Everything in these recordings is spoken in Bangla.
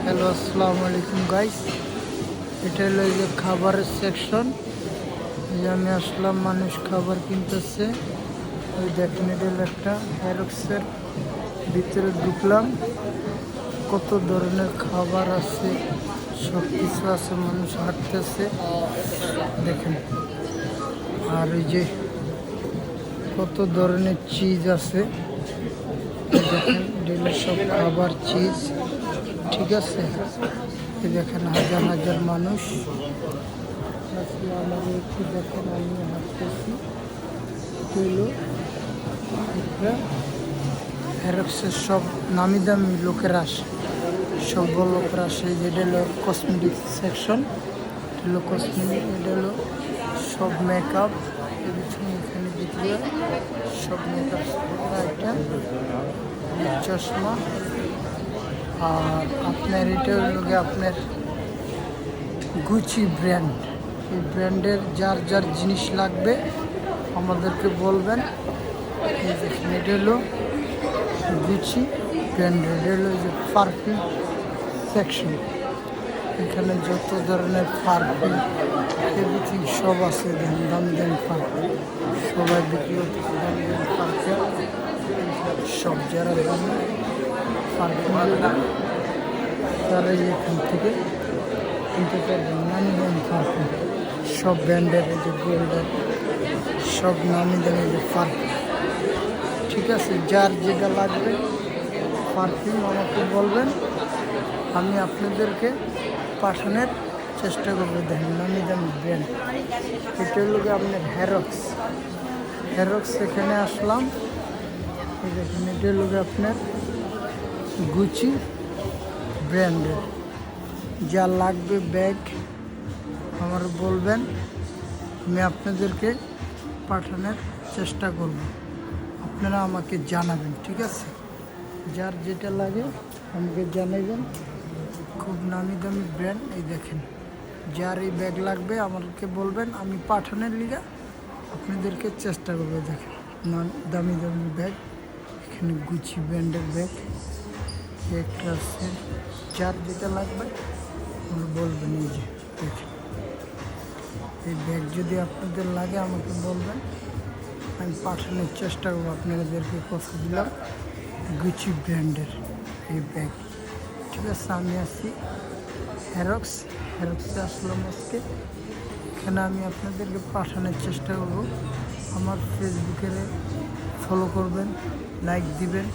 হ্যালো, আসসালামু আলাইকুম গাইস। এটা হলো এই যে খাবারের সেকশন। এই যে আমি আসলাম, মানুষ খাবার কিনতেছে। ওই দেখেন, এটা হলো একটা হ্যারক্সের ভিতরে ঢুকলাম। কত ধরনের খাবার আছে, সব কিছু আছে, মানুষ হাঁটতেছে দেখেন। আর এই যে কত ধরনের চিজ আছে দেখেন, ডেলি সব খাবার চিজ, ঠিক আছে। এই দেখেন হাজার হাজার মানুষ আসলে আমাদের একটু দেখেন, আমি হাঁটতেছি। হইলো একটা হ্যারক্সের সব নামি দামি লোকেরা আসে, সব বড় লোকেরা আসে। যেটা হলো কসমেটিক সেকশন, এটা হলো কসমেটিক, এটা হলো সব মেকআপ, এখানে বিক্রি হয় সব মেকআপ আইটেম, চশমা। আর আপনার এটা হলো আপনার গুচি ব্র্যান্ড। এই ব্র্যান্ডের যার যার জিনিস লাগবে আমাদেরকে বলবেন। এই দেখেন, এটা হলো গুচি ব্র্যান্ডের, এটা হলো যে পারফিউম সেকশন। এখানে যত ধরনের পারফিউম এভরিথিং সব আছে। দাম দেন পারফিউম সবাই বিক্রি হচ্ছে, দাম দেন পারফিউম সব। যারা দামে পারফিউম তারা এখান থেকে কিনতে পারবেন। নামি দামি পারফিউম সব ব্র্যান্ডের, এই যে গোল্ডের সব নামি দামি যে পারফিউম, ঠিক আছে। যার যেটা লাগবে পারফিউম আমাকে বলবেন, আমি আপনাদেরকে পাঠানোর চেষ্টা করবো। দেখেন নামি দামি ব্র্যান্ড। এটা হলো আপনার হ্যারক্স। হ্যারক্স এখানে আসলাম, এই দেখেন এটা হলো আপনার গুচি ব্র্যান্ডের। যা লাগবে ব্যাগ আমার বলবেন, আমি আপনাদেরকে পাঠানোর চেষ্টা করব। আপনারা আমাকে জানাবেন, ঠিক আছে। যার যেটা লাগে আমাকে জানাবেন। খুব নামি দামি ব্র্যান্ড। এই দেখেন, যার এই ব্যাগ লাগবে আমাকে বলবেন, আমি পাঠানোর লিগা আপনাদেরকে চেষ্টা করবো। দেখেন দামি দামি ব্যাগ, এখানে গুচি ব্র্যান্ডের ব্যাগ একটা আছে। যার যেটা লাগবে আপনি বলবেন। এই যে দেখেন, এই ব্যাগ যদি আপনাদের লাগে আমাকে বলবেন, আমি পাঠানোর চেষ্টা করবো। আপনাদেরকে কথা দিলাম, গুচি ব্র্যান্ডের এই ব্যাগ, ঠিক আছে। আমি আছি হ্যারক্সে আসলাম আজকে। এখানে আমি আপনাদেরকে পাঠানোর চেষ্টা করব। আমার ফেসবুকে ফলো করবেন, লাইক দিবেন,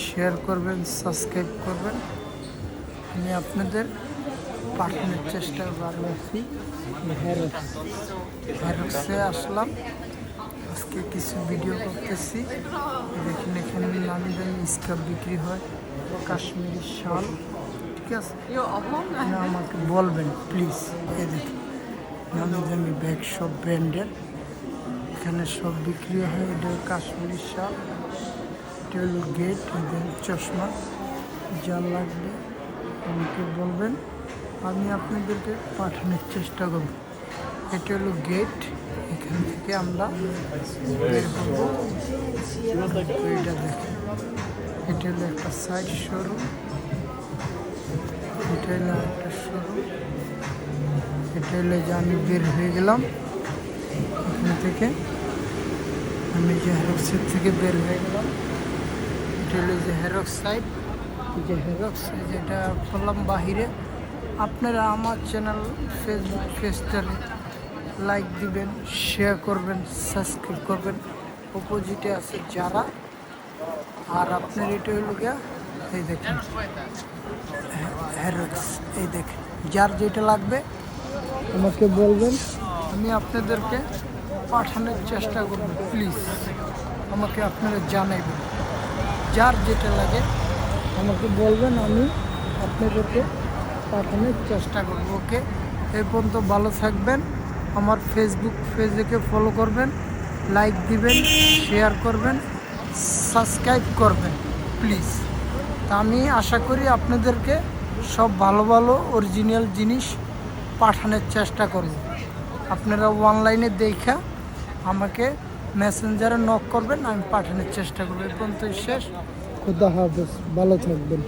শেয়ার করবেন, সাবস্ক্রাইব করবেন। আমি আপনাদের পাঠানোর চেষ্টা করবো। আমি আছি হ্যারক্সে আসলাম আজকে, কিছু ভিডিও করতেছি। দেখেন এখানে নামি দামি স্কার্ফ বিক্রি হয়, কাশ্মীরি শাল, ঠিক আছে। না আমাকে বলবেন প্লিজ। এই দেখেন নামি দামি ব্যাগ সব ব্র্যান্ডের, এখানে সব বিক্রি হয়। এটা কাশ্মীরি শাল, এটা হলো গেট, এদের চশমা। যা লাগবে আমাকে বলবেন, আমি আপনাদেরকে পাঠানোর চেষ্টা করব। এটা হলো গেট, এখান থেকে আমরা বের করবো। এটা দেখেন, এটা হলো একটা সাইড শোরুম, এটা হলো একটা শোরুম। এটা হলো যে আমি বের হয়ে গেলাম এখান থেকে, আমি যে হ্যারক্সের থেকে বের হয়ে গেলাম। এটা হলো যে হ্যারক্স সাইড, যে হ্যারক্স যেটা করলাম বাহিরে। আপনারা আমার চ্যানেল ফেসবুক পেজটা লাইক দিবেন, শেয়ার করবেন, সাবস্ক্রাইব করবেন। অপোজিটে আছে যারা। আর আপনার এটা হলো গিয়া, এই দেখেন হ্যারক্স, এই দেখেন যার যেটা লাগবে আমাকে বলবেন, আমি আপনাদেরকে পাঠানোর চেষ্টা করব। প্লিজ আমাকে আপনারা জানাইবেন, যার যেটা লাগে আমাকে বলবেন, আমি আপনাদেরকে পাঠানোর চেষ্টা করব। ওকে, এই পর্যন্ত ভালো থাকবেন। আমার ফেসবুক পেজকে ফলো করবেন, লাইক দিবেন, শেয়ার করবেন, সাবস্ক্রাইব করবেন প্লিজ। তা আমি আশা করি আপনাদেরকে সব ভালো ভালো অরিজিনাল জিনিস পাঠানোর চেষ্টা করব। আপনারা অনলাইনে দেখা আমাকে মেসেঞ্জারে নক করবেন, আমি পাঠানোর চেষ্টা করব। এই পর্যন্ত শেষ। খুদা হাফেজ, ভালো থাকবেন।